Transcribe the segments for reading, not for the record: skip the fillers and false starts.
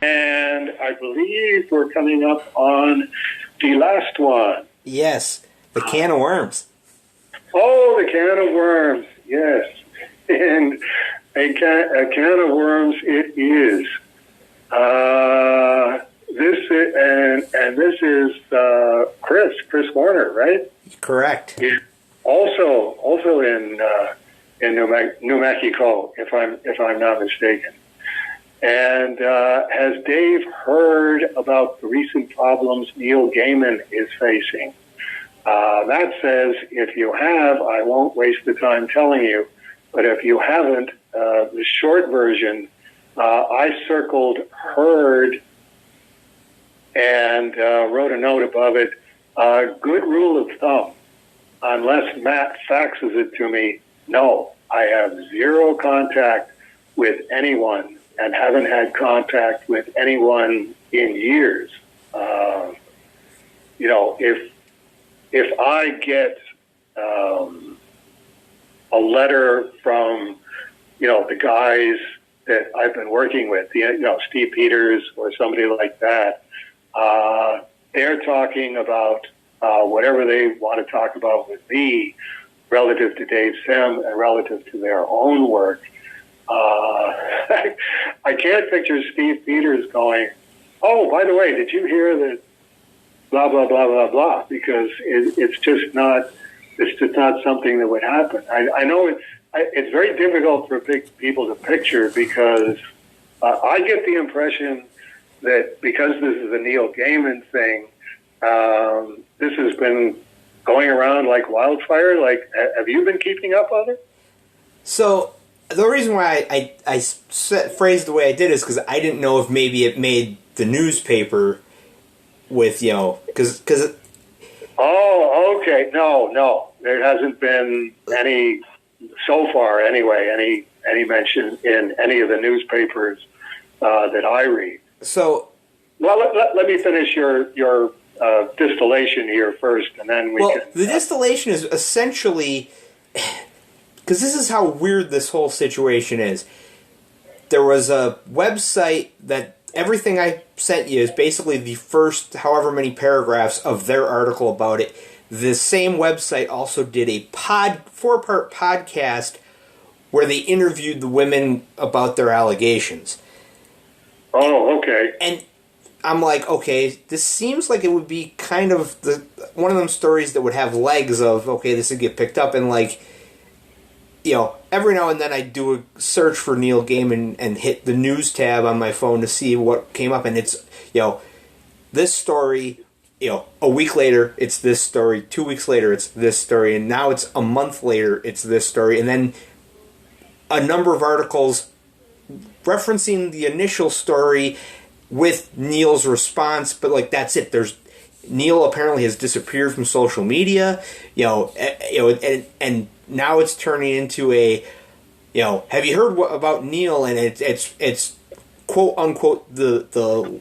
And I believe we're coming up on the last one. Yes, the can of worms. Oh, the can of worms, yes. And a can of worms it is. This is Chris Warner, right? Correct. Yeah. Also in New Mexico, if I'm not mistaken. And has Dave heard about the recent problems Neil Gaiman is facing? That says, if you have, I won't waste the time telling you. But if you haven't, the short version, I circled heard and wrote a note above it. Good rule of thumb, unless Matt faxes it to me, no, I have zero contact with anyone and haven't had contact with anyone in years. If I get a letter from, the guys that I've been working with, Steve Peters or somebody like that, they're talking about whatever they want to talk about with me relative to Dave Sim and relative to their own work. I can't picture Steve Peters going, oh, by the way, did you hear that blah, blah, blah, blah, blah, because it's just not something that would happen. I know it's very difficult for people to picture because I get the impression that because this is a Neil Gaiman thing, this has been going around like wildfire. Like, have you been keeping up on it? So the reason why I phrased the way I did is because I didn't know if maybe it made the newspaper with, because... Oh, okay. No. There hasn't been any, so far anyway, any mention in any of the newspapers that I read. So... Well, let me finish your distillation here first, and then we can... The distillation is essentially... Because this is how weird this whole situation is. There was a website that everything I sent you is basically the first however many paragraphs of their article about it. The same website also did a 4-part podcast where they interviewed the women about their allegations. Oh, okay. And I'm like, okay, this seems like it would be kind of one of them stories that would have legs of, okay, this would get picked up, and like, every now and then I do a search for Neil Gaiman and hit the news tab on my phone to see what came up, and it's, this story, a week later, it's this story, 2 weeks later, it's this story, and now it's a month later, it's this story, and then a number of articles referencing the initial story with Neil's response, but like, that's it. Neil apparently has disappeared from social media, and now it's turning into a, have you heard about Neil? And it's quote unquote the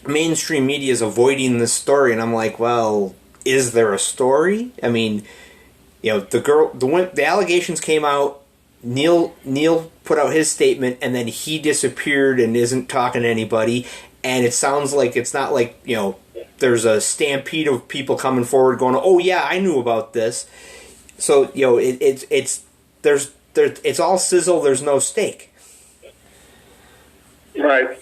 mainstream media is avoiding this story, and I'm like, well, is there a story? I mean, the allegations came out. Neil put out his statement, and then he disappeared and isn't talking to anybody. And it sounds like it's not like there's a stampede of people coming forward going, oh yeah, I knew about this. So it's all sizzle. There's no steak. Right.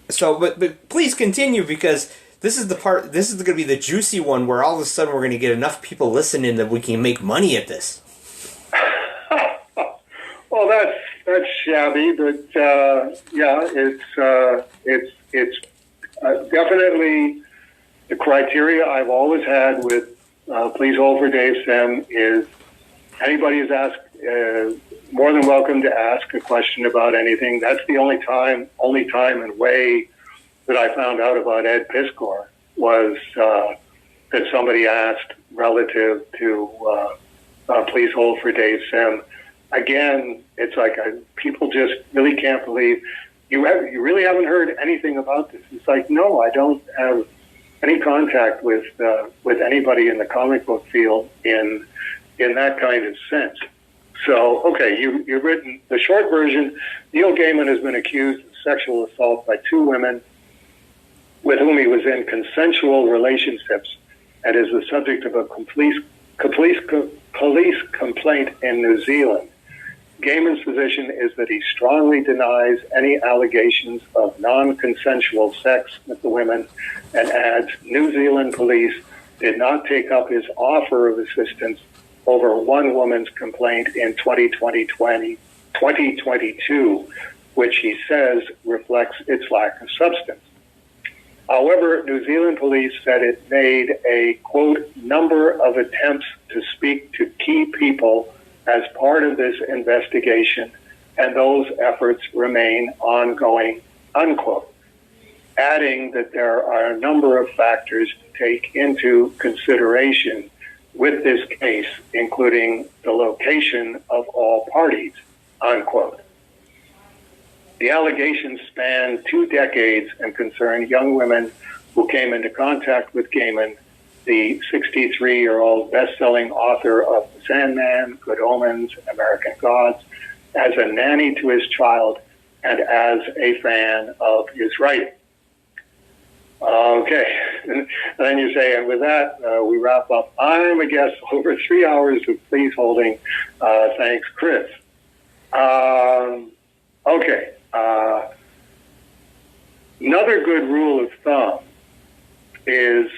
So, but please continue, because this is the part. This is going to be the juicy one where all of a sudden we're going to get enough people listening that we can make money at this. Well, that's shabby, but it's definitely the criteria I've always had with Please Hold for Dave Sim is anybody is more than welcome to ask a question about anything. That's the only time and way that I found out about Ed Piskor was that somebody asked relative to Please Hold for Dave Sim. Again, it's like people just really can't believe you really haven't heard anything about this. It's like, no, I don't have any contact with anybody in the comic book field in that kind of sense. So, okay, you've written the short version. Neil Gaiman has been accused of sexual assault by two women with whom he was in consensual relationships and is the subject of a police complaint in New Zealand. Gaiman's position is that he strongly denies any allegations of non-consensual sex with the women and adds New Zealand police did not take up his offer of assistance over one woman's complaint in 2022, which he says reflects its lack of substance. However, New Zealand police said it made a, quote, number of attempts to speak to key people as part of this investigation, and those efforts remain ongoing, unquote, adding that there are a number of factors to take into consideration with this case, including the location of all parties, unquote. The allegations span 2 decades and concern young women who came into contact with Gaiman, the 63-year-old best-selling author of The Sandman, Good Omens, American Gods, as a nanny to his child and as a fan of his writing. Okay, and then you say, and with that, we wrap up. I'm a guest over 3 hours of please holding. Thanks, Chris. Okay. Another good rule of thumb is,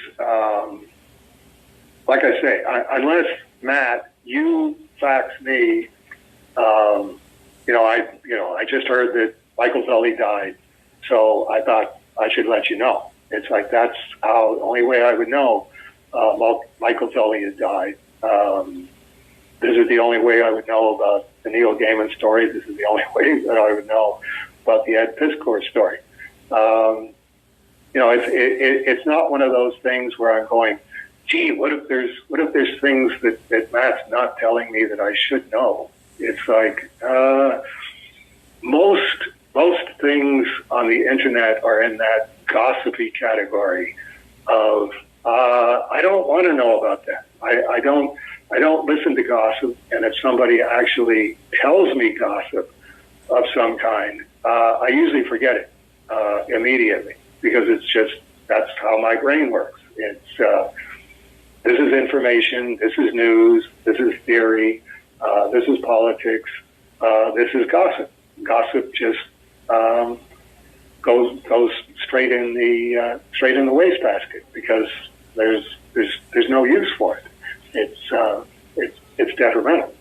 like I say, unless, Matt, you fax me, I just heard that Michael Zully died, so I thought I should let you know. It's like that's how the only way I would know Michael Zully has died. This is the only way I would know about the Neil Gaiman story. This is the only way that I would know about the Ed Piskor story. It's not one of those things where I'm going, gee, what if there's things that Matt's not telling me that I should know? It's like most things on the internet are in that gossipy category of I don't want to know about that. I don't listen to gossip, and if somebody actually tells me gossip of some kind, I usually forget it immediately because it's just that's how my brain works. It's this is information, this is news, this is theory, this is politics, this is gossip. Gossip just goes straight in the wastebasket because there's no use for it. It's detrimental.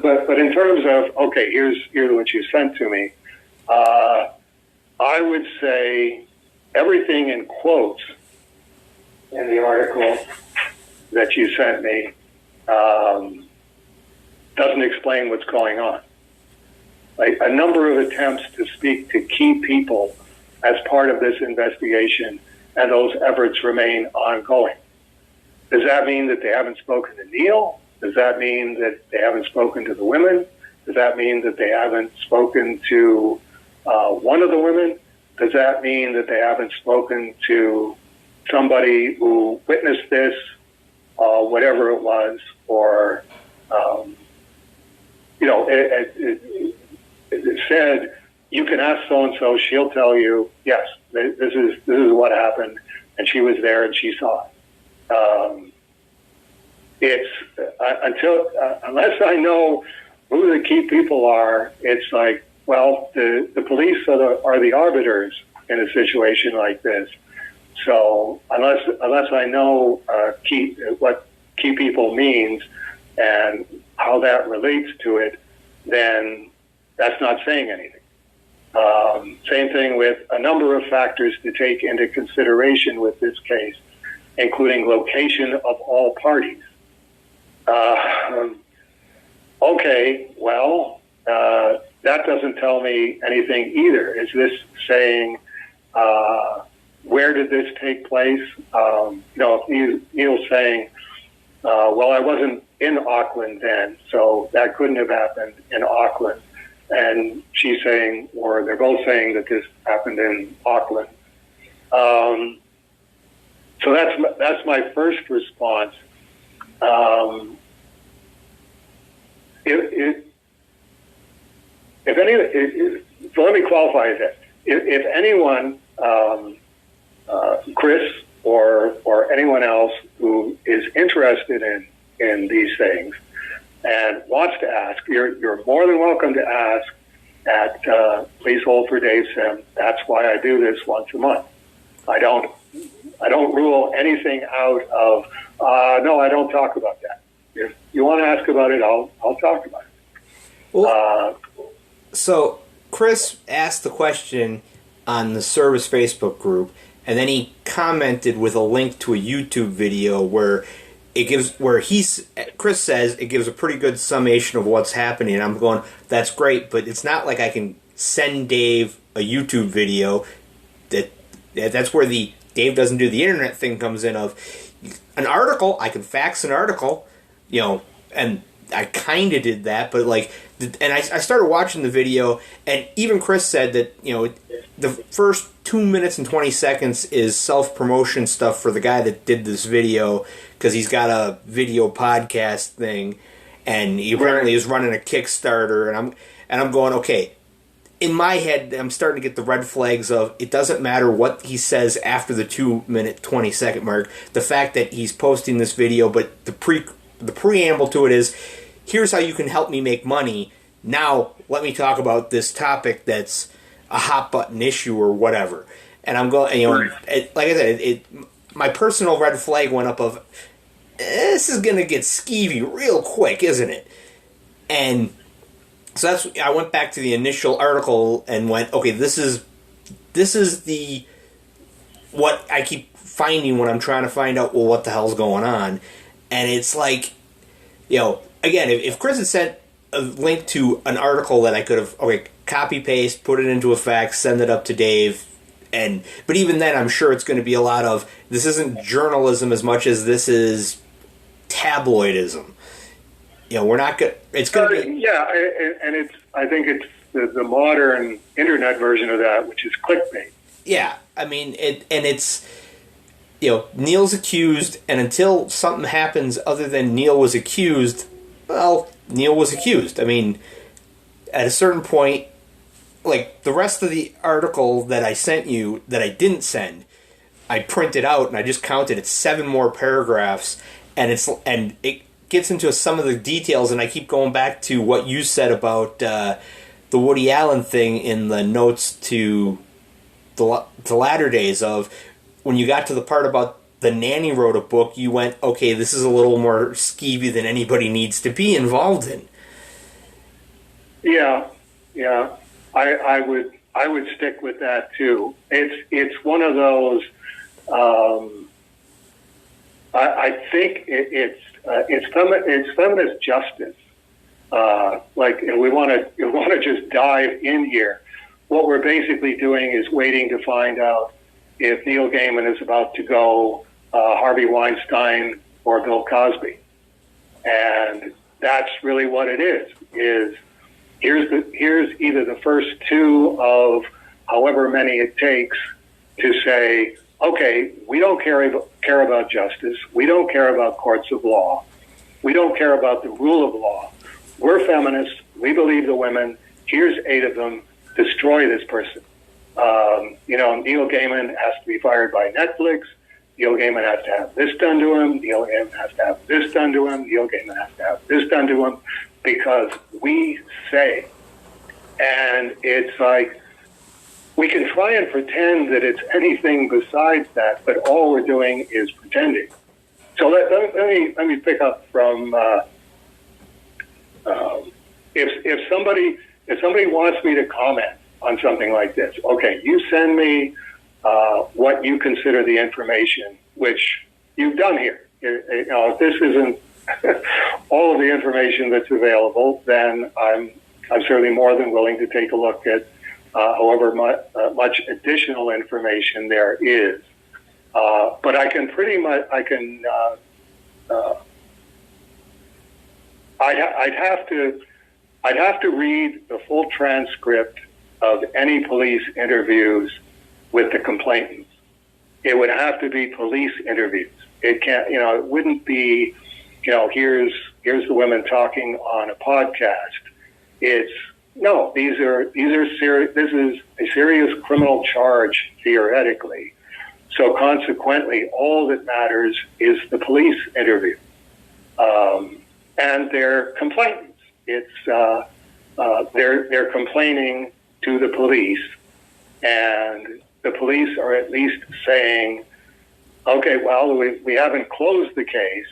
But in terms of here's what you sent to me. I would say everything in quotes in the article that you sent me doesn't explain what's going on. Like a number of attempts to speak to key people as part of this investigation, and those efforts remain ongoing. Does that mean that they haven't spoken to Neil? Does that mean that they haven't spoken to the women? Does that mean that they haven't spoken to one of the women? Does that mean that they haven't spoken to somebody who witnessed this, whatever it was, or it said you can ask so and so, she'll tell you yes, this is what happened, and she was there and she saw it. Unless I know who the key people are, it's like, well, the police are the arbiters in a situation like this. So unless I know what key people means and how that relates to it, then that's not saying anything. Same thing with a number of factors to take into consideration with this case, including location of all parties. That doesn't tell me anything either. Is this saying where did this take place? If Neil's saying, well, I wasn't in Auckland then, so that couldn't have happened in Auckland. And she's saying, or they're both saying that this happened in Auckland. So that's my first response. Um, so let me qualify that. If anyone, Chris or anyone else who is interested in these things and wants to ask, you're more than welcome to ask at Please Hold for Dave Sim. That's why I do this once a month. I don't rule anything out of no, I don't talk about that. If you want to ask about it, I'll talk about it. Well, so Chris asked the question on the service Facebook group, and then he commented with a link to a YouTube video where Chris says it gives a pretty good summation of what's happening. And I'm going, that's great, but it's not like I can send Dave a YouTube video. That's where the Dave doesn't do the internet thing comes in of an article. I can fax an article, and I kind of did that, but and I started watching the video, and even Chris said that, the first 2 minutes and 20 seconds is self-promotion stuff for the guy that did this video, because he's got a video podcast thing, and he apparently is running a Kickstarter, and I'm going, okay, in my head, I'm starting to get the red flags of it doesn't matter what he says after the 2 minute, 20 second mark. The fact that he's posting this video, but the preamble to it is, here's how you can help me make money. Now, let me talk about this topic that's a hot button issue or whatever. And I'm going, like I said, my personal red flag went up of, this is going to get skeevy real quick, isn't it? And so I went back to the initial article and went, okay, this is what I keep finding when I'm trying to find out, well, what the hell's going on. And it's like, again, if Chris had sent a link to an article that I could have, copy paste, put it into a fax, send it up to Dave, but even then, I'm sure it's going to be a lot of, this isn't journalism as much as this is tabloidism. We're not going. It's going to be and I think it's the modern internet version of that, which is clickbait. Yeah, I mean it's. Neil's accused, and until something happens other than Neil was accused, well, Neil was accused. I mean, at a certain point, like the rest of the article that I sent you that I didn't send, I printed out and I just counted. It's 7 more paragraphs, and it gets into some of the details, and I keep going back to what you said about the Woody Allen thing in the notes to the latter days of. When you got to the part about the nanny wrote a book, you went, okay, this is a little more skeevy than anybody needs to be involved in. Yeah. I would stick with that too. It's one of those. I think it's feminist justice. And we want to just dive in here. What we're basically doing is waiting to find out if Neil Gaiman is about to go Harvey Weinstein or Bill Cosby. And that's really what it is here's either the first 2 of however many it takes to say, okay, we don't care about justice. We don't care about courts of law. We don't care about the rule of law. We're feminists. We believe the women. Here's 8 of them. Destroy this person. Neil Gaiman has to be fired by Netflix. Neil Gaiman has to have this done to him. Neil Gaiman has to have this done to him. Neil Gaiman has to have this done to him because we say. And it's like, we can try and pretend that it's anything besides that, but all we're doing is pretending. So let me pick up from if somebody wants me to comment on something like this, okay, you send me what you consider the information, which you've done here. If this isn't all of the information that's available, then I'm certainly more than willing to take a look at however much additional information there is. But I can pretty much, I'd have to read the full transcript of any police interviews with the complainants. It would have to be police interviews. It can't, it wouldn't be here's the women talking on a podcast. It's no, these are serious. This is a serious criminal charge theoretically. So consequently, all that matters is the police interview and their complaints. It's they're complaining to the police, and the police are at least saying, okay, well, we haven't closed the case.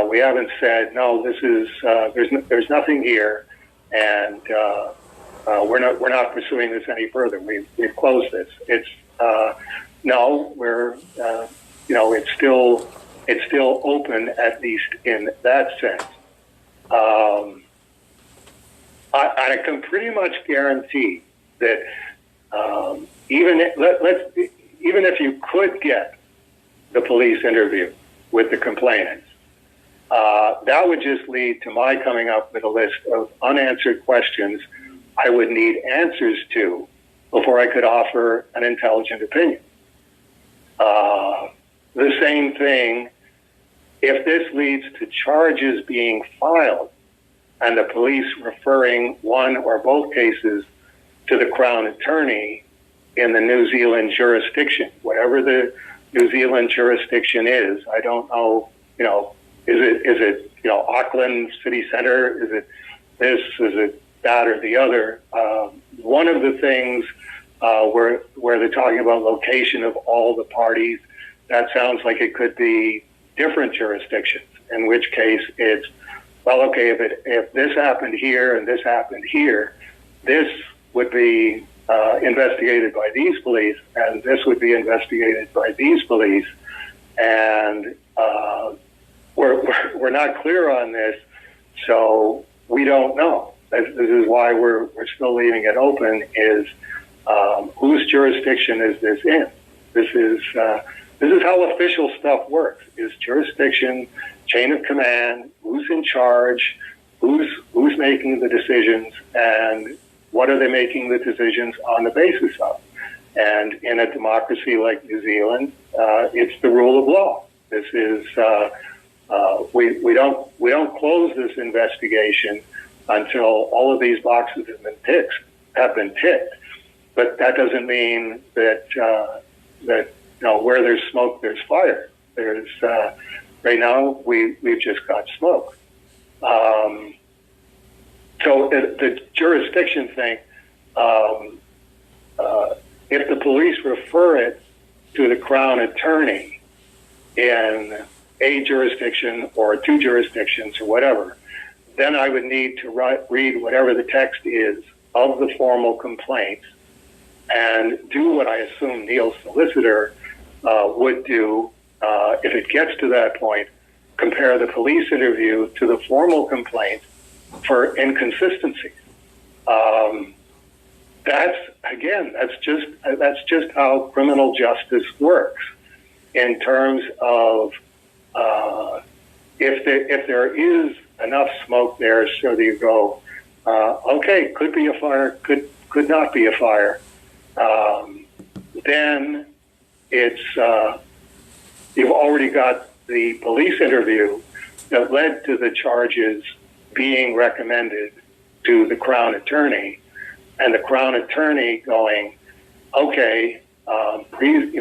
We haven't said, no, this is there's nothing here, and we're not pursuing this any further. We've closed this. It's no, we're it's still open, at least in that sense. I can pretty much guarantee that even if you could get the police interview with the complainants, that would just lead to my coming up with a list of unanswered questions I would need answers to before I could offer an intelligent opinion. The same thing, if this leads to charges being filed and the police referring one or both cases to the Crown Attorney in the New Zealand jurisdiction, whatever the New Zealand jurisdiction is, I don't know, is it Auckland City Centre? Is it this? Is it that or the other? One of the things where they're talking about location of all the parties, that sounds like it could be different jurisdictions, in which case it's, well, okay, if this happened here and this happened here, this would be investigated by these police, and this would be investigated by these police, and we're not clear on this, so we don't know. This is why we're still leaving it open, is whose jurisdiction is this in? This is how official stuff works, is jurisdiction, chain of command, who's in charge, who's making the decisions, and what are they making the decisions on the basis of? And in a democracy like New Zealand, it's the rule of law. This is we don't close this investigation until all of these boxes have been ticked. But that doesn't mean that where there's smoke, there's fire. There's right now we've just got smoke. So the jurisdiction thing, if the police refer it to the Crown Attorney in a jurisdiction or two jurisdictions or whatever, then I would need to read whatever the text is of the formal complaints and do what I assume Neil's solicitor would do if it gets to that point, compare the police interview to the formal complaint for inconsistencies. That's just how criminal justice works in terms of if there is enough smoke there, so you go, okay, could be a fire, could not be a fire. Then it's you've already got the police interview that led to the charges being recommended to the Crown Attorney, and the Crown Attorney going, okay, please,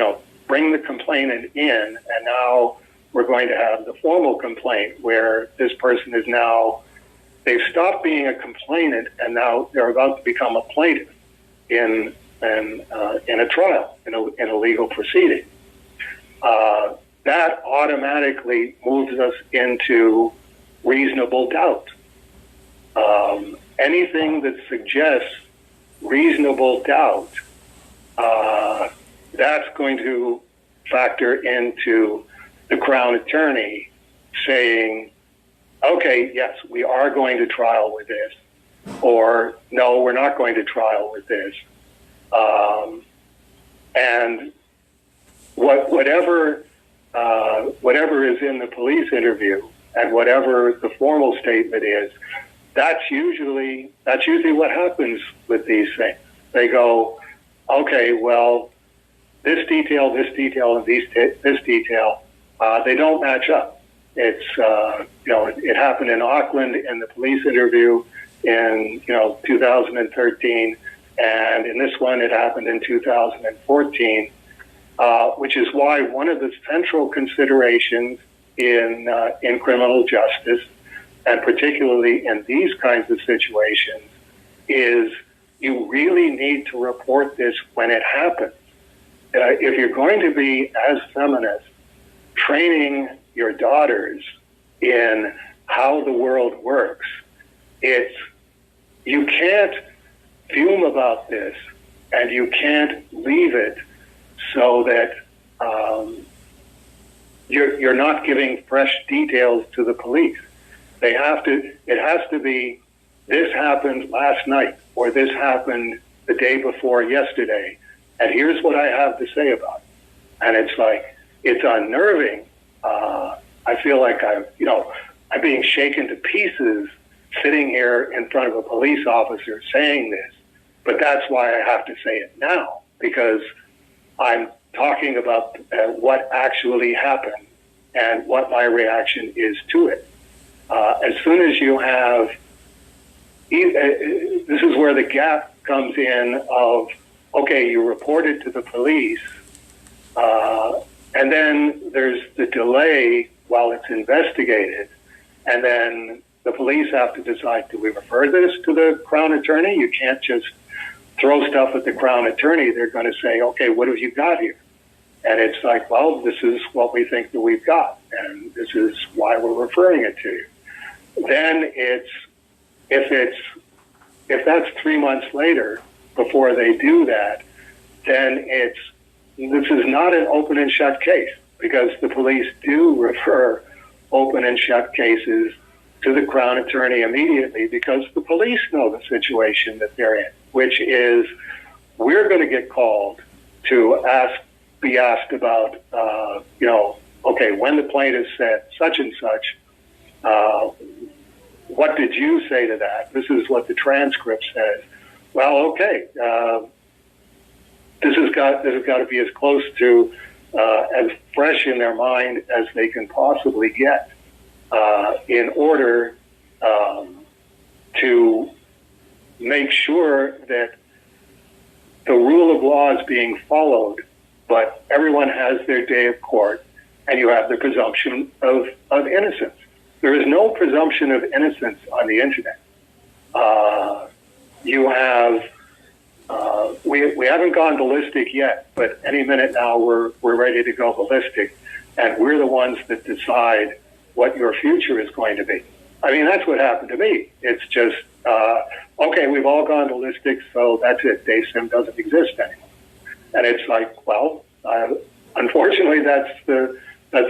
bring the complainant in, and now we're going to have the formal complaint where this person is now, they've stopped being a complainant and now they're about to become a plaintiff in a trial, in a legal proceeding. That automatically moves us into reasonable doubt. Anything that suggests reasonable doubt, that's going to factor into the Crown Attorney saying, okay, yes, we are going to trial with this, or no, we're not going to trial with this. And whatever is in the police interview and whatever the formal statement is, that's usually what happens with these things. They go, okay, well, this detail, and this detail, they don't match up. It's it happened in Auckland in the police interview in 2013, and in this one it happened in 2014, which is why one of the central considerations in criminal justice, and particularly in these kinds of situations, is you really need to report this when it happens. If you're going to be, as feminists, training your daughters in how the world works, you can't fume about this, and you can't leave it so that you're not giving fresh details to the police. It has to be, this happened last night, or this happened the day before yesterday, and here's what I have to say about it. And it's unnerving. I feel like I'm being shaken to pieces sitting here in front of a police officer saying this, but that's why I have to say it now, because I'm talking about what actually happened and what my reaction is to it. As soon as you have, this is where the gap comes in of, okay, you report it to the police, and then there's the delay while it's investigated, and then the police have to decide, do we refer this to the Crown Attorney? You can't just throw stuff at the Crown Attorney. They're going to say, okay, what have you got here? And it's like, well, this is what we think that we've got, and this is why we're referring it to you. Then if that's 3 months later before they do that, then this is not an open and shut case, because the police do refer open and shut cases to the Crown Attorney immediately, because the police know the situation that they're in, which is, we're going to get called to be asked about, okay, when the plaintiff said such and such, what did you say to that? This is what the transcript says. Well, okay, this has got to be as close to as fresh in their mind as they can possibly get, in order to make sure that the rule of law is being followed, but everyone has their day of court, and you have the presumption of innocence. There is no presumption of innocence on the internet. You have, we haven't gone ballistic yet, but any minute now we're ready to go ballistic, and we're the ones that decide what your future is going to be. I mean, that's what happened to me. It's just, okay, we've all gone ballistic, so that's it. DaySim doesn't exist anymore. And it's like, well, unfortunately, that's the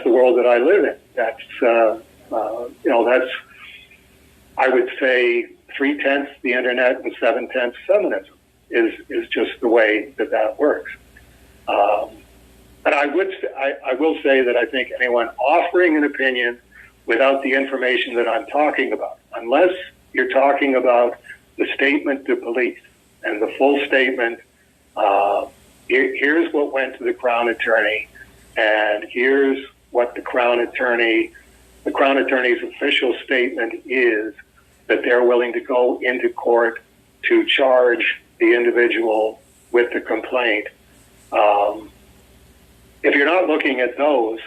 world that I live in. That's, that's, I would say, 3/10 the internet and 7/10 feminism is just the way that works. But I will say that I think anyone offering an opinion without the information that I'm talking about, unless you're talking about the statement to police and the full statement, here's what went to the Crown Attorney, and here's what the Crown Attorney's official statement is, that they're willing to go into court to charge the individual with the complaint. If you're not looking at those,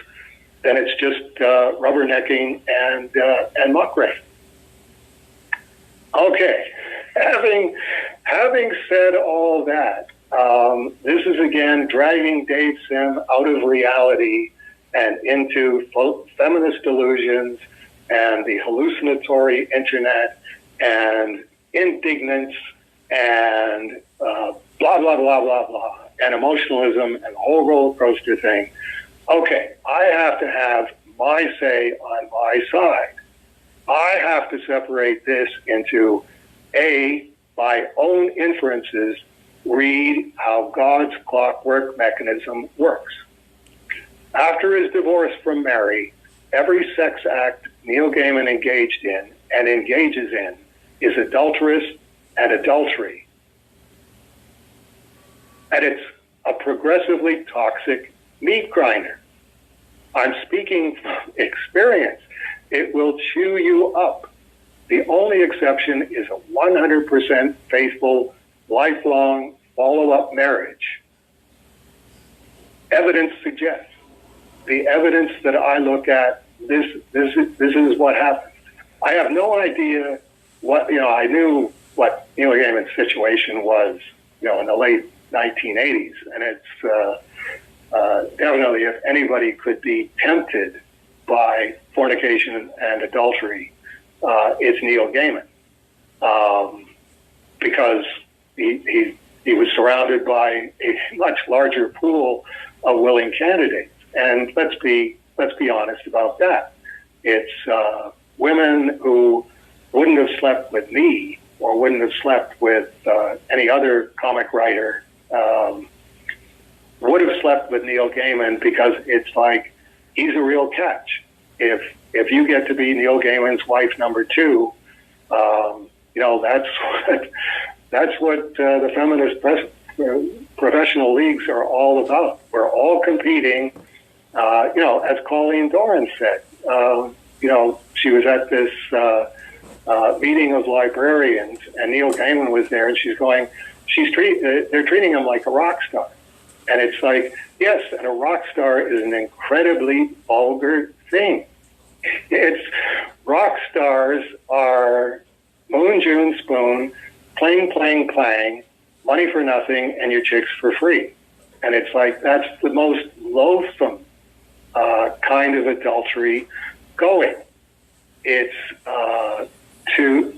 then it's just rubbernecking and muckraking. Okay, having said all that, this is again dragging DaySim out of reality and into feminist delusions and the hallucinatory internet and indignance and blah, blah, blah, blah, blah, and emotionalism and the whole roller coaster thing. Okay, I have to have my say on my side. I have to separate this into by own inferences, read how God's clockwork mechanism works. After his divorce from Mary, every sex act Neil Gaiman engaged in and engages in is adulterous and adultery. And it's a progressively toxic meat grinder. I'm speaking from experience. It will chew you up. The only exception is a 100% faithful, lifelong, follow-up marriage. Evidence suggests. The evidence that I look at, this is what happens. I have no idea what, I knew what Neil Gaiman's situation was, in the late 1980s, and it's definitely, if anybody could be tempted by fornication and adultery, it's Neil Gaiman, because he was surrounded by a much larger pool of willing candidates, and let's be honest about that. It's women who wouldn't have slept with me or wouldn't have slept with any other comic writer. Would have slept with Neil Gaiman because it's like he's a real catch. If you get to be Neil Gaiman's wife number 2, that's what the feminist professional leagues are all about. We're all competing. As Colleen Doran said, she was at this meeting of librarians, and Neil Gaiman was there, and she's going, they're treating him like a rock star. And it's like, yes, and a rock star is an incredibly vulgar thing. Rock stars are Moon, June, Spoon, playing, playing, playing, money for nothing, and your chicks for free. And it's like, that's the most loathsome kind of adultery going. It's to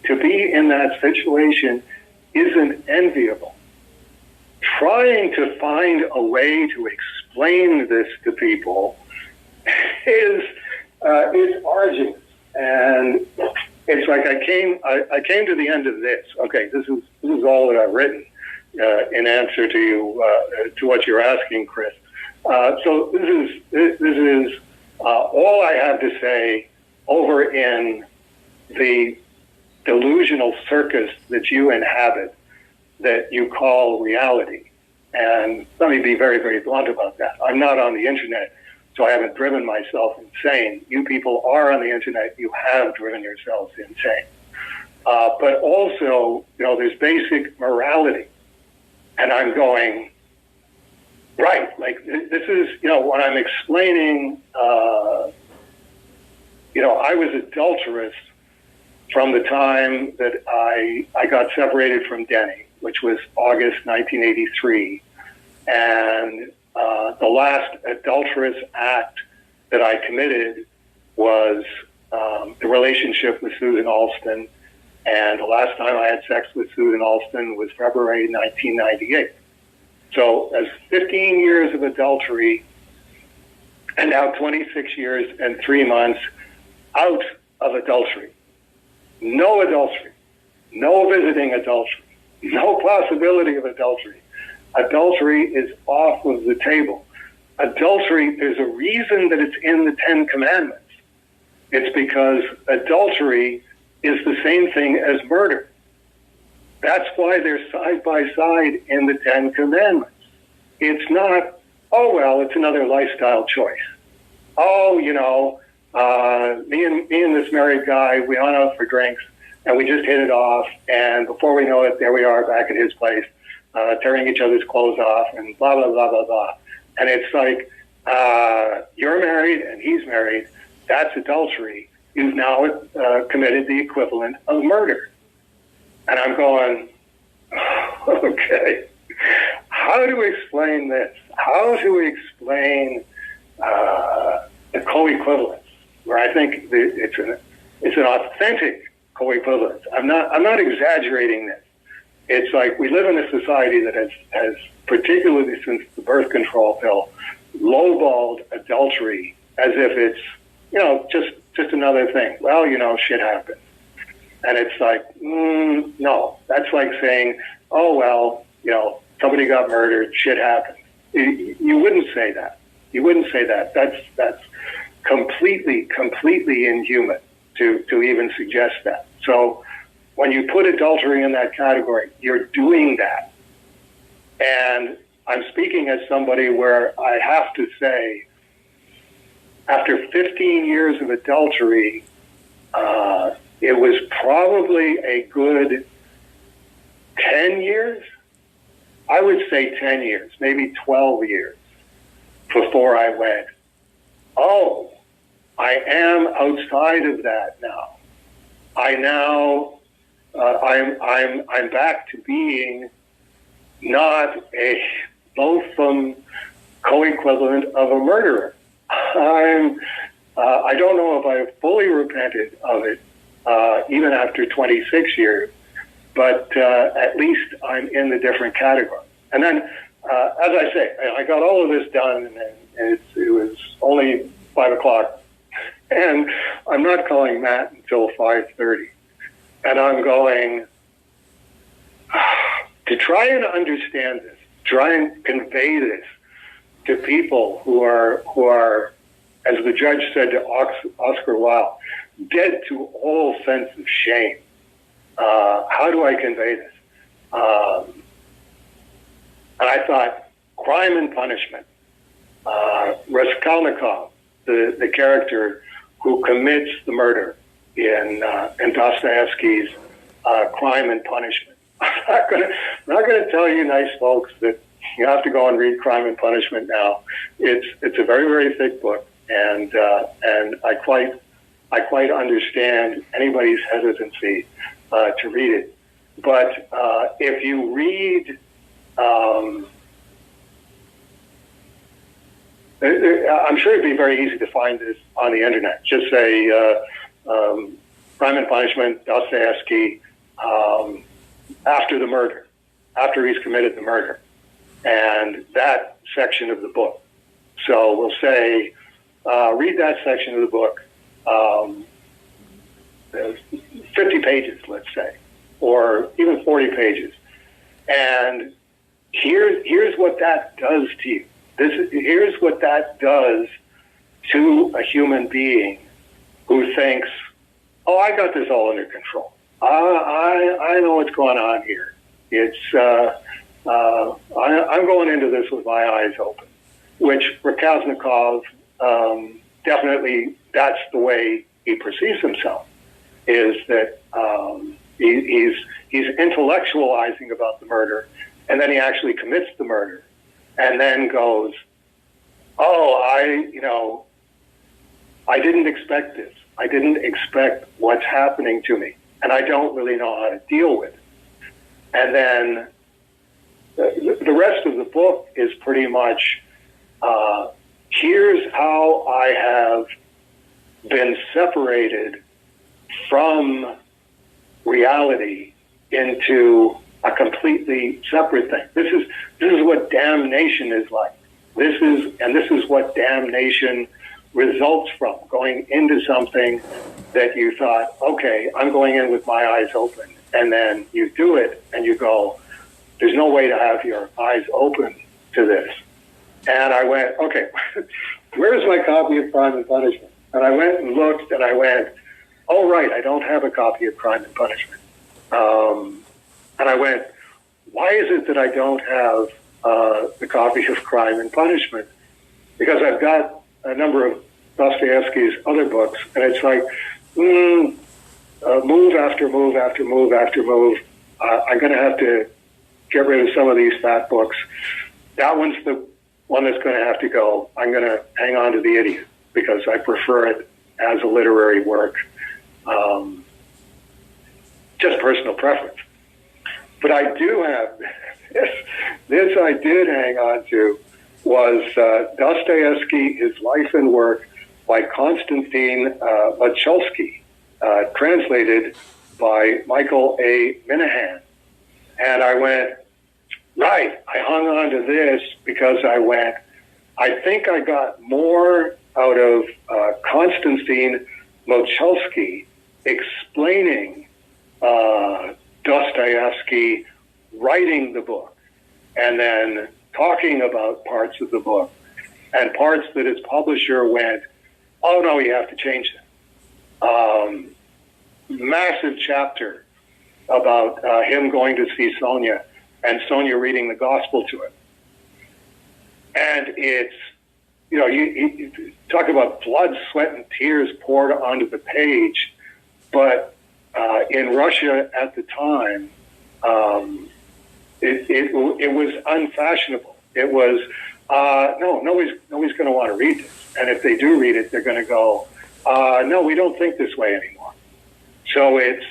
be in that situation isn't enviable. Trying to find a way to explain this to people is arduous, and it's like I came to the end of this. Okay, this is all that I've written in answer to you to what you're asking, Chris. So this is all I have to say over in the delusional circus that you inhabit, that you call reality. And let me be very, very blunt about that. I'm not on the internet, so I haven't driven myself insane. You people are on the internet. You have driven yourselves insane. But also, there's basic morality. And I'm going, right, like this is, when I'm explaining, I was adulterous from the time that I got separated from Denny, which was August 1983. And the last adulterous act that I committed was the relationship with Susan Alston. And the last time I had sex with Susan Alston was February 1998. So as 15 years of adultery, and now 26 years and 3 months out of adultery. No adultery, no visiting adultery, no possibility of adultery. Adultery is off of the table. Adultery, there's a reason that it's in the 10 Commandments. It's because adultery is the same thing as murder. That's why they're side by side in the 10 Commandments. It's not, it's another lifestyle choice. Me and this married guy, we went out for drinks, and we just hit it off, and before we know it, there we are back at his place, tearing each other's clothes off, and blah, blah, blah, blah, blah. And it's like, you're married, and he's married. That's adultery. You've now committed the equivalent of murder. And I'm going, okay, how do we explain this? How do we explain the co-equivalence? Where I think it's an authentic co-equivalence. I'm not exaggerating this. It's like we live in a society that has particularly since the birth control pill, lowballed adultery as if it's just another thing. Well, shit happens, and it's like no. That's like saying, somebody got murdered, shit happened. You wouldn't say that. You wouldn't say that. That's completely inhuman to even suggest that. So when you put adultery in that category, you're doing that. And I'm speaking as somebody where I have to say after 15 years of adultery, it was probably a good 10 years. I would say 10 years, maybe 12 years before I went, oh, I am outside of that now. I'm back to being not a loathsome co-equivalent of a murderer. I don't know if I fully repented of it, even after 26 years, but at least I'm in the different category. And then, as I say, I got all of this done, and it was only 5 o'clock, and I'm not calling Matt until 5:30. And I'm going, to try and understand this, try and convey this to people who are, as the judge said to Oscar Wilde, dead to all sense of shame. How do I convey this? And I thought, Crime and Punishment. Raskolnikov, the character who commits the murder in Dostoevsky's Crime and Punishment. I'm not going to tell you nice folks that you have to go and read Crime and Punishment now. It's a very, very thick book, and I quite understand anybody's hesitancy to read it. But if you read, I'm sure it'd be very easy to find this on the internet. Just say Crime and Punishment, Dostoevsky, after the murder, after he's committed the murder, and that section of the book. So we'll say, read that section of the book, 50 pages, let's say, or even 40 pages. And here's what that does to you. Here's what that does to a human being who thinks, oh, I got this all under control. I know what's going on here. It's I'm going into this with my eyes open, which Raskolnikov definitely, that's the way he perceives himself, is that he's intellectualizing about the murder, and then he actually commits the murder, and then goes, oh, I didn't expect this. I didn't expect what's happening to me, and I don't really know how to deal with it. And then the rest of the book is pretty much, here's how I have been separated from reality into a completely separate thing. This is what damnation is like. This is what damnation results from, going into something that you thought, okay, I'm going in with my eyes open. And then you do it and you go, there's no way to have your eyes open to this. And I went, okay, where's my copy of Crime and Punishment? And I went and looked and I went, oh, right, I don't have a copy of Crime and Punishment. And I went, why is it that I don't have the copy of Crime and Punishment? Because I've got a number of Dostoevsky's other books, and it's like, move after move after move after move. I'm going to have to get rid of some of these fat books. That one's the one that's going to have to go. I'm going to hang on to The Idiot because I prefer it as a literary work. Just personal preference. But I do have this I did hang on to was Dostoevsky, His Life and Work by Konstantin Lachowski, translated by Michael A. Minahan. And I went, right, I hung on to this because I went, I think I got more out of Konstantin Lachowski explaining Dostoevsky writing the book and then talking about parts of the book and parts that his publisher went, oh, no, you have to change it. Massive chapter about him going to see Sonia and Sonia reading the gospel to him. And it's you talk about blood, sweat, and tears poured onto the page, but in Russia at the time, it was unfashionable. It was no, nobody's going to want to read this, and if they do read it, they're going to go, no, we don't think this way anymore. So it's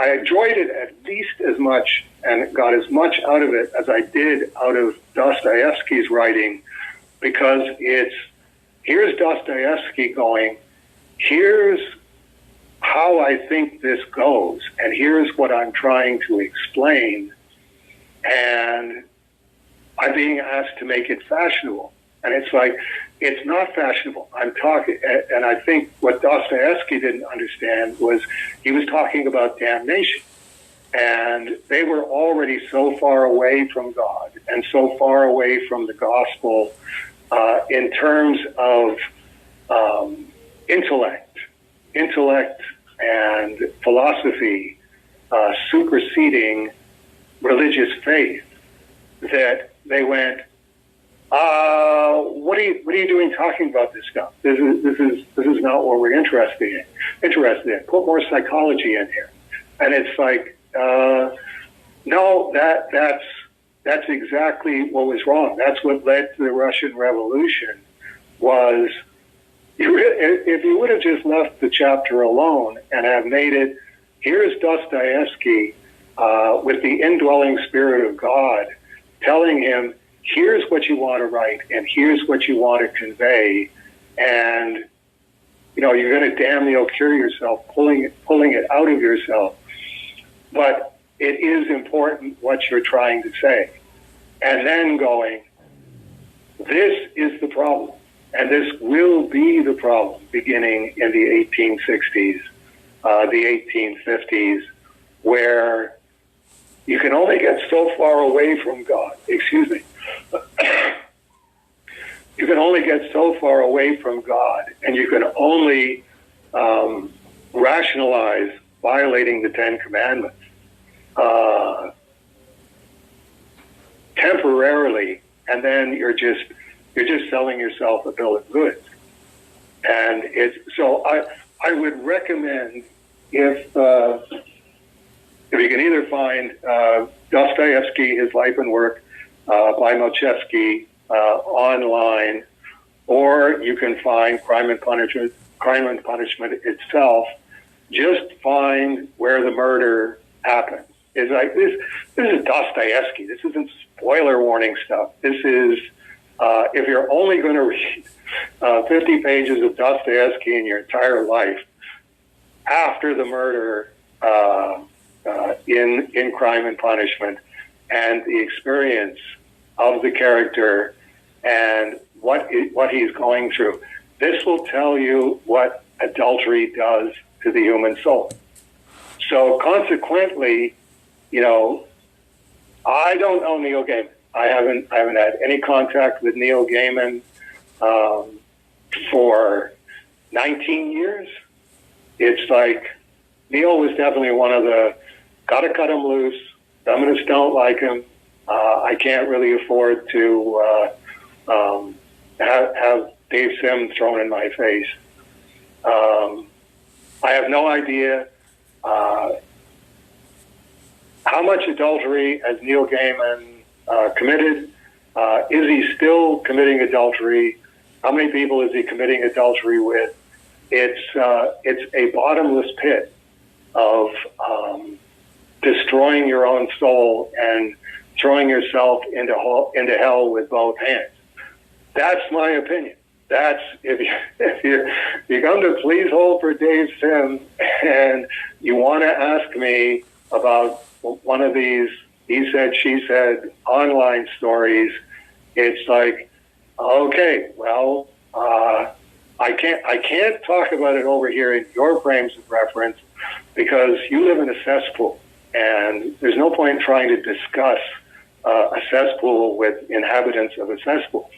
I enjoyed it at least as much and got as much out of it as I did out of Dostoevsky's writing, because here's Dostoevsky going, here's how I think this goes, and here's what I'm trying to explain, and I'm being asked to make it fashionable. And it's like, it's not fashionable. I'm talking, and I think what Dostoevsky didn't understand was he was talking about damnation. And they were already so far away from God and so far away from the gospel in terms of intellect and philosophy superseding religious faith, that they went, what are you doing talking about this stuff? This is not what we're interested in. Put more psychology in here. And it's like, no, that's exactly what was wrong. That's what led to the Russian Revolution. Was if you would have just left the chapter alone and have made it, here's Dostoevsky with the indwelling spirit of God telling him, here's what you want to write, and here's what you want to convey, and you're going to damn cure yourself, pulling it out of yourself. But it is important what you're trying to say, and then going, this is the problem, and this will be the problem beginning in the 1860s, the 1850s, where you can only get so far away from God. Excuse me. You can only get so far away from God, and you can only rationalize violating the Ten Commandments temporarily, and then you're just selling yourself a bill of goods. And so I would recommend, if you can either find Dostoevsky, his life and work, by Milchevsky online, or you can find Crime and Punishment itself. Just find where the murder happened. It's like this is Dostoevsky. This isn't spoiler warning stuff. This is if you're only going to read 50 pages of Dostoevsky in your entire life, after the murder in Crime and Punishment, and the experience of the character and what he's going through, this will tell you what adultery does to the human soul. So consequently, I don't know Neil Gaiman. I haven't had any contact with Neil Gaiman for 19 years. It's like Neil was definitely one of the gotta cut him loose. Feminists don't like him. I can't really afford to have Dave Sim thrown in my face. I have no idea how much adultery has Neil Gaiman committed. Is he still committing adultery? How many people is he committing adultery with? It's a bottomless pit of destroying your own soul and throwing yourself into hell with both hands. That's my opinion. That's if you come to Please Hold for Dave Sim and you want to ask me about one of these he said, she said online stories, it's like, okay, well, I can't talk about it over here in your frames of reference because you live in a cesspool, and there's no point in trying to discuss a cesspool with inhabitants of a cesspool.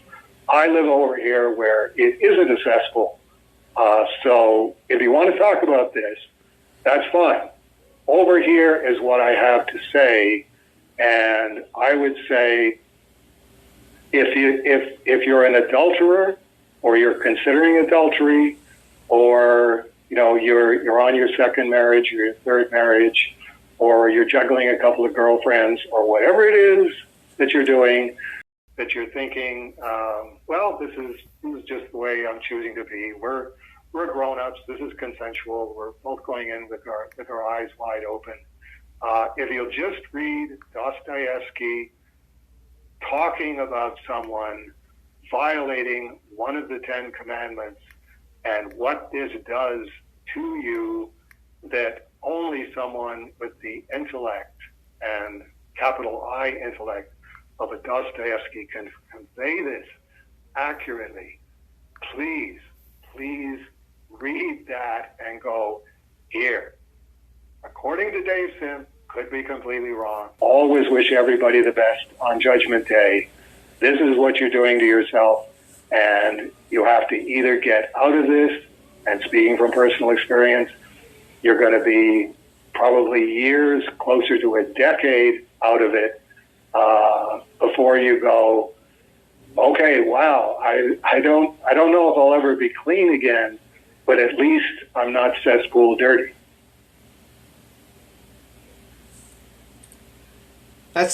I live over here where it isn't a cesspool. So if you want to talk about this, that's fine. Over here is what I have to say, and I would say if you're an adulterer, or you're considering adultery, or you're on your second marriage or your third marriage, or you're juggling a couple of girlfriends, or whatever it is that you're doing, that you're thinking, well, this is just the way I'm choosing to be. We're grown-ups. This is consensual. We're both going in with our eyes wide open. If you'll just read Dostoevsky talking about someone violating one of the 10 commandments and what this does to you, that only someone with the intellect, and capital I intellect, of a Dostoevsky can convey this accurately. Please read that and go, here, according to Dave Sim, could be completely wrong. Always wish everybody the best on Judgment Day. This is what you're doing to yourself, and you have to either get out of this, and speaking from personal experience, you're going to be probably years, closer to a decade out of it, before you go, okay, wow, I don't know if I'll ever be clean again, but at least I'm not cesspool dirty. I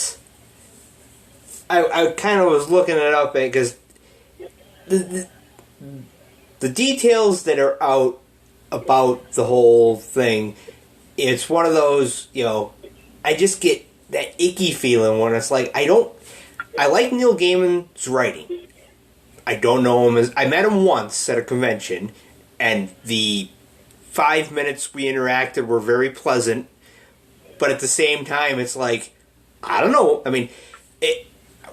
kind of was looking it up because the details that are out about the whole thing, it's one of those, I just get that icky feeling when it's like, I like Neil Gaiman's writing. I don't know him I met him once at a convention, and the 5 minutes we interacted were very pleasant, but at the same time, it's like, I don't know. I mean,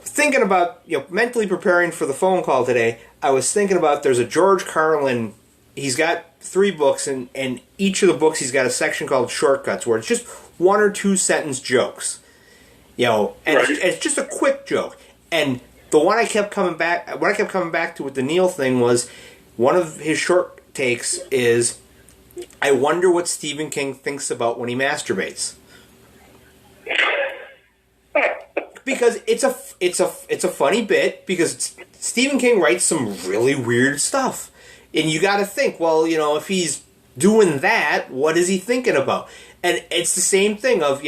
thinking about, mentally preparing for the phone call today, I was thinking about, there's a George Carlin, he's got 3 books, and each of the books he's got a section called Shortcuts, where it's just 1 or 2 sentence jokes. And right. It's just a quick joke. And the one I kept coming back to with the Neil thing was, one of his short takes is, I wonder what Stephen King thinks about when he masturbates. Because it's a funny bit, because Stephen King writes some really weird stuff. And you got to think, well, if he's doing that, what is he thinking about? And it's the same thing of,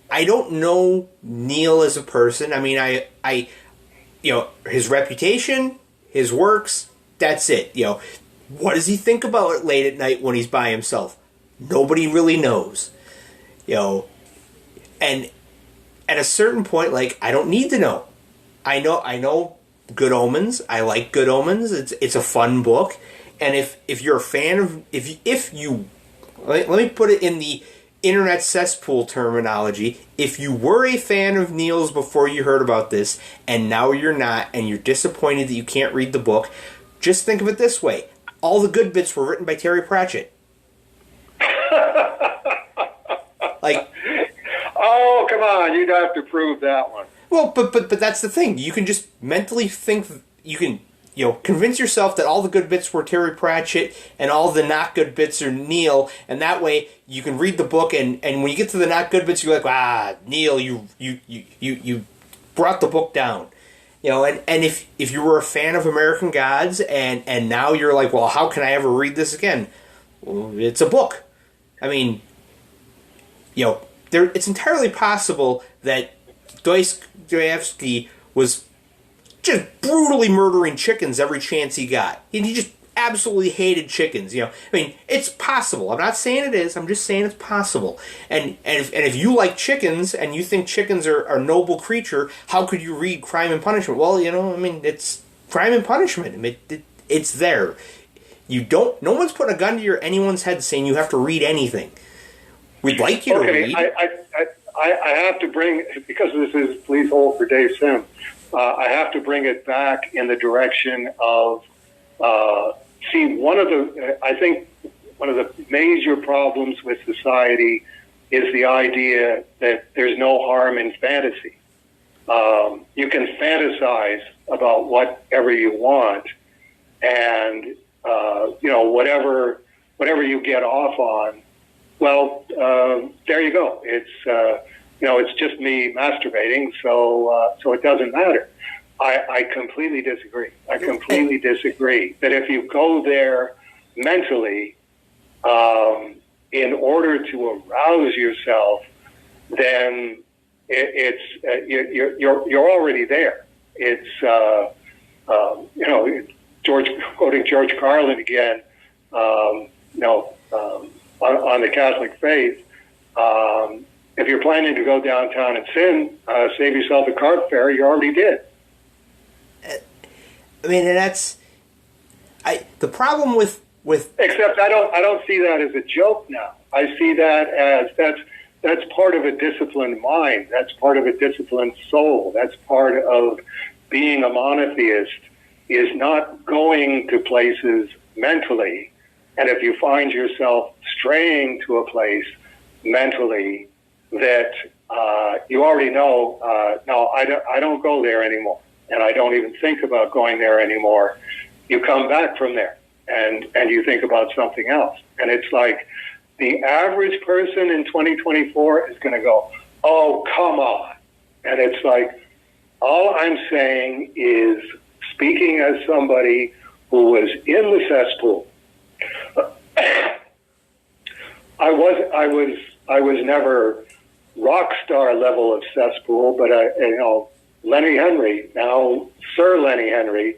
I don't know Neil as a person. I mean, I his reputation, his works, that's it. What does he think about it late at night when he's by himself? Nobody really knows. And at a certain point, I don't need to know. I know Good Omens. I like Good Omens. It's a fun book. And if you're a fan of, if you let me put it in the internet cesspool terminology, if you were a fan of Neil's before you heard about this, and now you're not, and you're disappointed that you can't read the book, just think of it this way. All the good bits were written by Terry Pratchett. Oh, come on, you'd have to prove that one. Well, but that's the thing. You can just mentally think, you can, convince yourself that all the good bits were Terry Pratchett and all the not good bits are Neil, and that way you can read the book, and when you get to the not good bits, you're like, Neil, you brought the book down. And if you were a fan of American Gods, and now you're like, well, how can I ever read this again? Well, it's a book. I mean, it's entirely possible that Dostoevsky was just brutally murdering chickens every chance he got. He just absolutely hated chickens. I mean, it's possible. I'm not saying it is. I'm just saying it's possible. And if you like chickens and you think chickens are a noble creature, how could you read Crime and Punishment? Well, I mean, it's Crime and Punishment. It's there. No one's putting a gun to anyone's head saying you have to read anything. We'd like you to read. I have to bring, because this is Please Hold for Dave Sim, I have to bring it back in the direction of, I think one of the major problems with society is the idea that there's no harm in fantasy. You can fantasize about whatever you want, and whatever you get off on, well, there you go. It's just me masturbating, so it doesn't matter. I completely disagree. I completely disagree that if you go there mentally in order to arouse yourself, then you're already there. It's quoting George Carlin again. On the Catholic faith, if you're planning to go downtown and sin, save yourself a cart fare. You already did. I mean, and that's the problem with. Except I don't see that as a joke now. I see that as that's part of a disciplined mind. That's part of a disciplined soul. That's part of being a monotheist. Is not going to places mentally, and if you find yourself straying to a place mentally that you already know, no, I don't go there anymore, and I don't even think about going there anymore. You come back from there, and you think about something else, and it's like the average person in 2024 is going to go, oh, come on, and it's like all I'm saying is, speaking as somebody who was in the cesspool, I was never rock star level of cesspool, but Lenny Henry, now Sir Lenny Henry,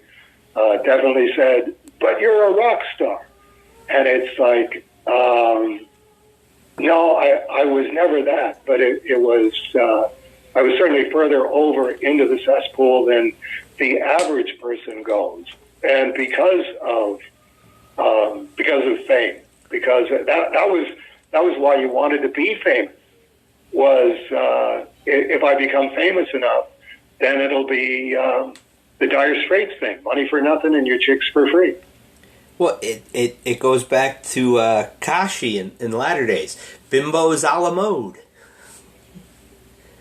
definitely said, "But you're a rock star," and it's like, no, I was never that, but it was. I was certainly further over into the cesspool than the average person goes, and because of fame, because that was why you wanted to be famous. Was if I become famous enough, then it'll be the Dire Straits thing: money for nothing and your chicks for free. Well, it goes back to Kashi in latter days. Bimbo's a la mode.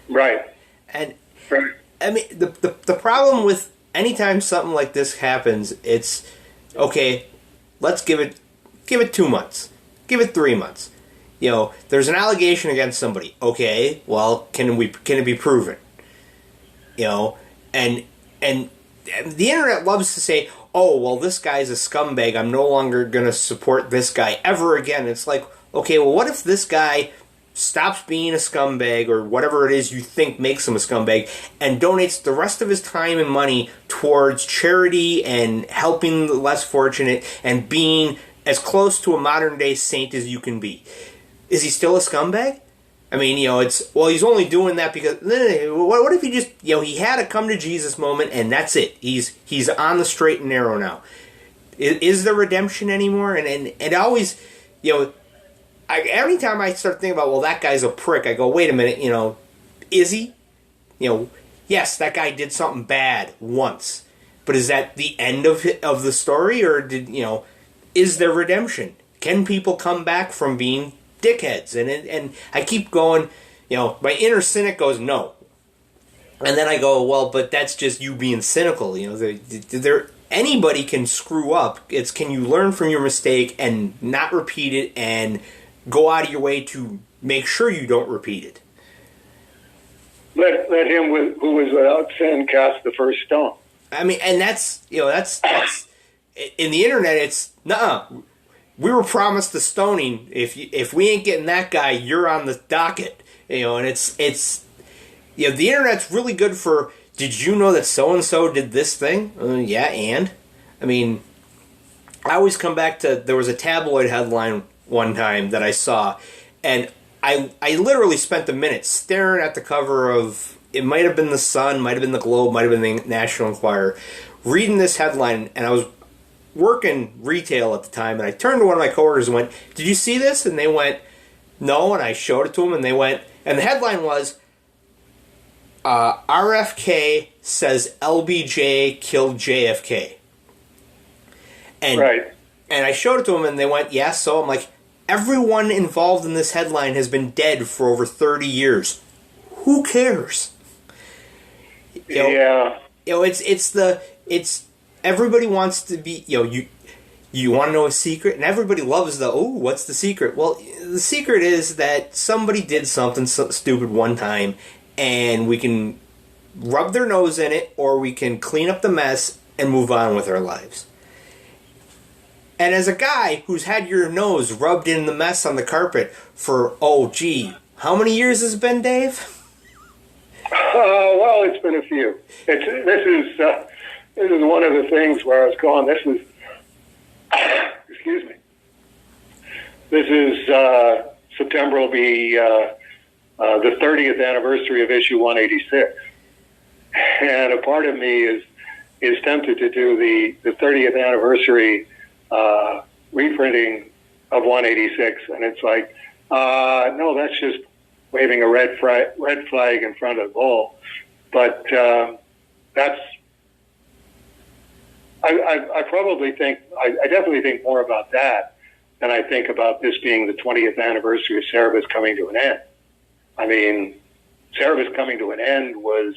Right. And right. I mean, the problem with anytime something like this happens, it's okay. Let's give it 2 months, give it 3 months. There's an allegation against somebody. Okay, well, can it be proven? And the internet loves to say, oh, well, this guy's a scumbag. I'm no longer going to support this guy ever again. It's like, okay, well, what if this guy stops being a scumbag or whatever it is you think makes him a scumbag and donates the rest of his time and money towards charity and helping the less fortunate and being as close to a modern-day saint as you can be? Is he still a scumbag? I mean, he's only doing that because, what if he just, he had a come to Jesus moment and that's it. He's on the straight and narrow now. Is there redemption anymore? And always, every time I start thinking about, well, that guy's a prick, I go, wait a minute, is he? Yes, that guy did something bad once, but is that the end of the story, or is there redemption? Can people come back from being dickheads? And I keep going, my inner cynic goes, no. And then I go, well, but that's just you being cynical. Anybody can screw up. It's, can you learn from your mistake and not repeat it and go out of your way to make sure you don't repeat it? Let him who was without sin cast the first stone. I mean, and that's in the internet, it's, nuh-uh. We were promised the stoning. If we ain't getting that guy, you're on the docket. And it's the internet's really good for, did you know that so-and-so did this thing? Yeah, and? I mean, I always come back to, there was a tabloid headline one time that I saw, and I literally spent a minute staring at the cover of, it might have been the Sun, might have been the Globe, might have been the National Enquirer, reading this headline, and I was working retail at the time, and I turned to one of my coworkers and went, did you see this? And they went, no, and I showed it to them, and they went, and the headline was, RFK says LBJ killed JFK. And, right. And I showed it to them, and they went, yeah, so? I'm like, everyone involved in this headline has been dead for over 30 years. Who cares? Yeah. It's everybody wants to be, you want to know a secret, and everybody loves what's the secret? Well, the secret is that somebody did something stupid one time, and we can rub their nose in it, or we can clean up the mess and move on with our lives. And as a guy who's had your nose rubbed in the mess on the carpet for, how many years has it been, Dave? Well, it's been a few. This is one of the things where I was going, excuse me. This is, September will be the 30th anniversary of issue 186. And a part of me is tempted to do the 30th anniversary reprinting of 186. And it's like, no, that's just waving a red flag in front of the bull. But I probably think, I definitely think more about that than I think about this being the 20th anniversary of Cerebus coming to an end. I mean, Cerebus coming to an end was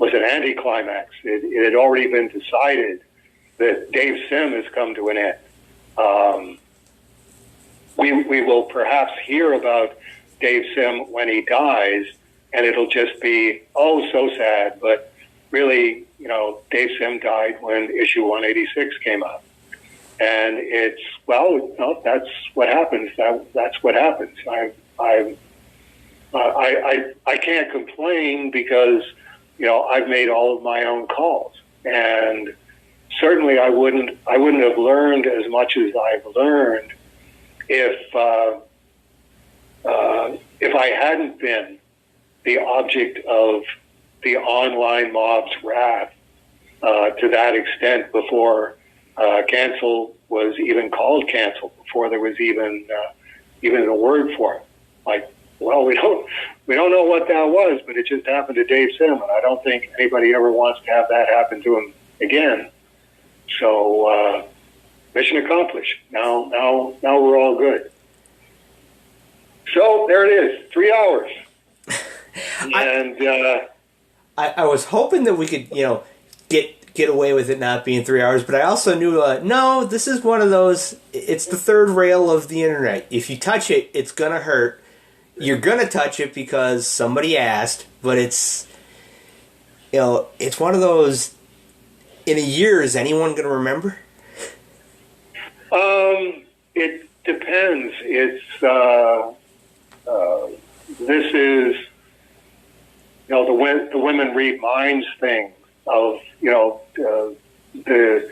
an anticlimax. It had already been decided that Dave Sim has come to an end. We will perhaps hear about Dave Sim when he dies, and it'll just be, so sad. But really, Dave Sim died when issue 186 came out. And it's, that's what happens. That's what happens. I can't complain because, I've made all of my own calls. And certainly I wouldn't have learned as much as I've learned if I hadn't been the object of the online mob's wrath to that extent before cancel was even called cancel, before there was even a word for it. Like, we don't know what that was, but it just happened to Dave Sim, and I don't think anybody ever wants to have that happen to him again. So mission accomplished. Now we're all good. So there it is, 3 hours. And I was hoping that we could, get away with it not being 3 hours, but I also knew, no, this is one of those, it's the third rail of the internet. If you touch it, it's going to hurt. You're going to touch it because somebody asked, but it's, it's one of those, in a year, is anyone going to remember? It depends. It's, this is, the women read minds thing of, the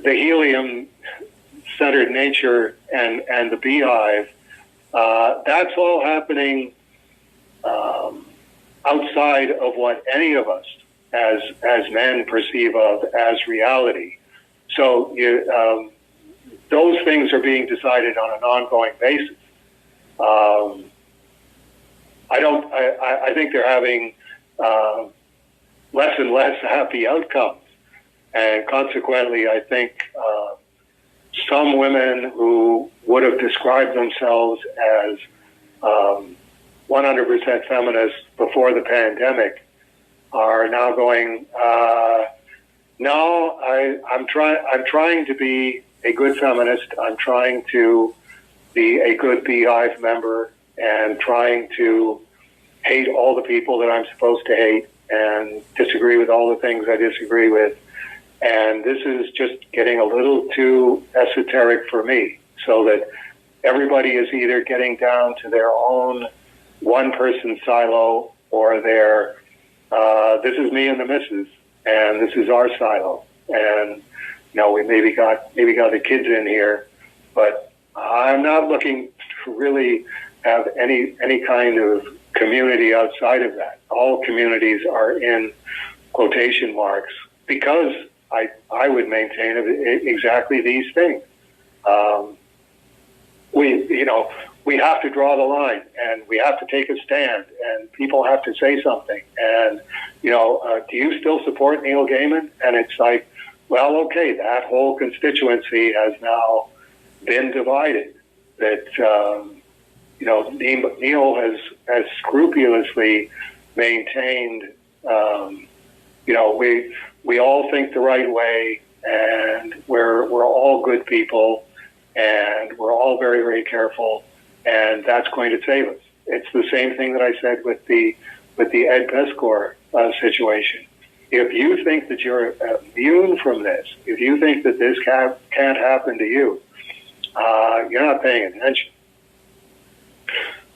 helium-centered nature and the beehive. That's all happening outside of what any of us as men perceive of as reality. So those things are being decided on an ongoing basis. I think they're having less and less happy outcomes, and consequently, I think some women who would have described themselves as 100% feminists before the pandemic are now going, no, I'm trying to be a good feminist. I'm trying to be a good Beehive member and trying to hate all the people that I'm supposed to hate and disagree with all the things I disagree with. And this is just getting a little too esoteric for me, so that everybody is either getting down to their own one-person silo or their, this is me and the missus, and this is our silo. And, we maybe got the kids in here, but I'm not looking to really have any kind of community outside of that. All communities are in quotation marks because I would maintain exactly these things. We have to draw the line, and we have to take a stand, and people have to say something. And, do you still support Neil Gaiman? And it's like, well, okay, that whole constituency has now been divided. That, Neil has scrupulously maintained, we all think the right way, and we're all good people, and we're all very, very careful, and that's going to save us. It's the same thing that I said with the Ed Pescore situation. If you think that you're immune from this, if you think that this can't happen to you, you're not paying attention.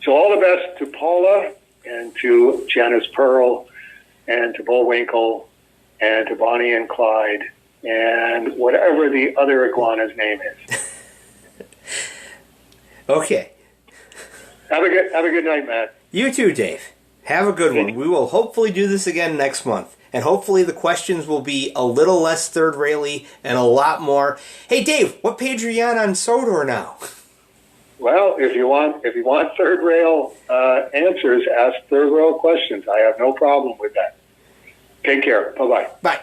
So all the best to Paula and to Janice Pearl and to Bullwinkle and to Bonnie and Clyde and whatever the other iguana's name is. Okay. Have a good night, Matt. You too, Dave. Have a good one. We will hopefully do this again next month. And hopefully the questions will be a little less third-raily and a lot more. Hey, Dave, what page are you on Sodor now? Well, if you want third rail answers, ask third rail questions. I have no problem with that. Take care. Bye-bye. Bye.